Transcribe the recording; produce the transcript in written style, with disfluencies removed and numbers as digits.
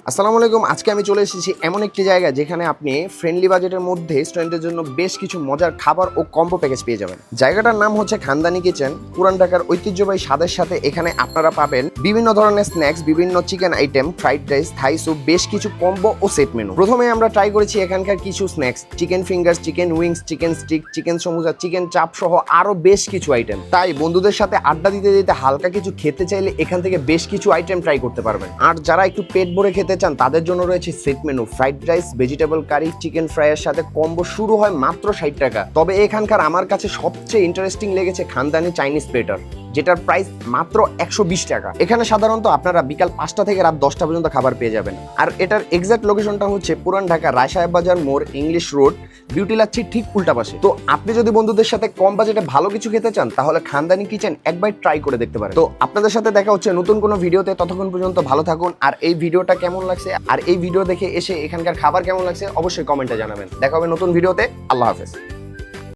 আসসালামু আলাইকুম। আজকে আমি চলে এসেছি এমন একটি জায়গায় যেখানে আপনি ফ্রেন্ডলি বাজেটের মধ্যে স্টুডেন্টদের জন্য বেশ কিছু মজার খাবার ও কম্বো প্যাকেজ পেয়ে যাবেন। জায়গাটার নাম হচ্ছে খানদানি কিচেন। পুরান ঢাকার ঐতিহ্যবাহী স্বাদের সাথে এখানে আপনারা পাবেন বিভিন্ন ধরনের স্ন্যাক্স, বিভিন্ন chicken item, fried rice, Thai soup, বেশ কিছু কম্বো ও সেট মেনু। প্রথমে আমরা ট্রাই করেছি এখানকার কিছু snacks, chicken fingers, chicken wings, chicken stick, chicken samosa, chicken চাপ সহ আরো বেশ কিছু আইটেম। তাই বন্ধুদের সাথে আড্ডা দিতে দিতে হালকা কিছু খেতে চাইলে এখান থেকে বেশ কিছু আইটেম ট্রাই করতে পারবেন। আর যারা একটু পেট ভরে খেতে চান তাদের জন্য রয়েছে set menu, fried rice, vegetable curry, chicken fry এর সাথে কম্বো শুরু হয় মাত্র 60 টাকা। তবে এখানকার আমার কাছে সবচেয়ে ইন্টারেস্টিং লেগেছে খানদানি চাইনিজ প্লেটার, যেটার প্রাইস মাত্র 120 টাকা। এখানে সাধারণত আপনারা বিকাল 5টা থেকে রাত 10টা পর্যন্ত খাবার পেয়ে যাবেন। আর এটার এক্সাক্ট লোকেশনটা হচ্ছে পুরান ঢাকা রায়সাহেব বাজার মোড়, ইংলিশ রোড, বিউটি লাচ্ছির ঠিক উল্টা পাশে। তো আপনি যদি বন্ধুদের সাথে কম বাজেটে ভালো কিছু খেতে চান তাহলে খানদানি কিচেন একবার ট্রাই করে দেখতে পারেন। তো আপনাদের সাথে দেখা হচ্ছে নতুন কোনো ভিডিওতে। ততক্ষণ পর্যন্ত ভালো থাকুন। আর এই ভিডিওটা কেমন লাগছে আর এই ভিডিও দেখে এসে এখানকার খাবার কেমন লাগছে অবশ্যই কমেন্টে জানাবেন। দেখা হবে নতুন ভিডিওতে। আল্লাহ হাফেজ।